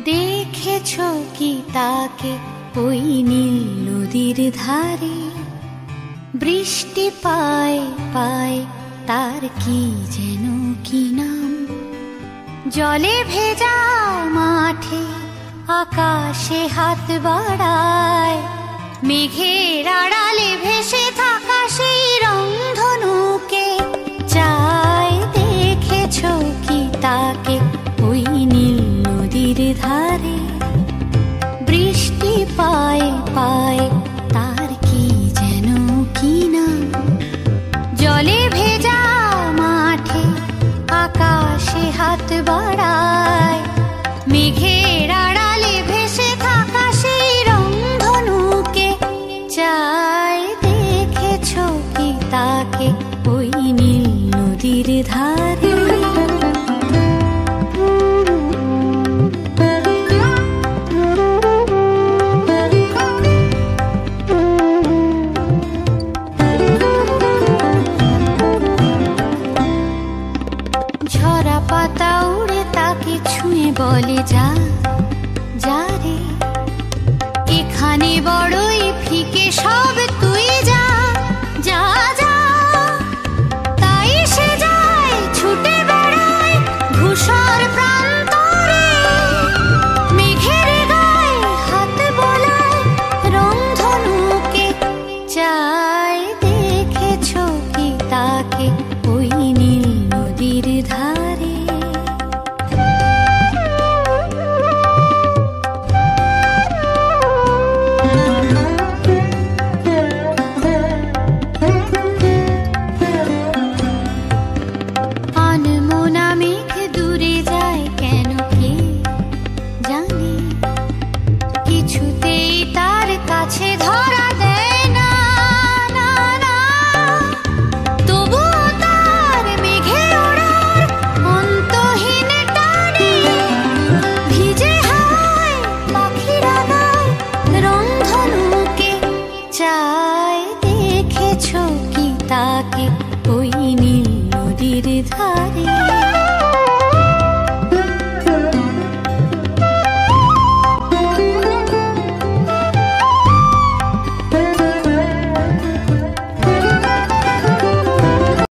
দেখেছো কি তাকে ওই নীল নদীর ধারে? বৃষ্টি পায় পায় তার কি যেন কি নাম। জলে ভেজা মাঠে আকাশে হাত বাড়ায়, মেঘের আড়ালে ভেসে থাকা সেই রংধনুকে চায়। দেখেছো কি তাকে ওই নীল নদীর ধারে? বৃষ্টি পায় পায় তার কি যেন কি নাম। জলে ভেজা মাঠে আকাশে হাত বাড়ায়, মেঘের আড়ালে ভেসে থাকা সেই রংধনুকে চায়। দেখেছো কি তাকে ওই নীল নদীর ধারে? ঝরা পাতা উড়ে তাকে ছুঁয়ে বলে যা যা রে, এখানে বড়ই ফিকে সব, তুই যা যা যা। তাই সে যায় ছুটে বেড়ায় ধূসর প্রান্তরে, মেঘের গায়ে হাত বোলায় রংধনুকে চায়। দেখেছো কি তাকে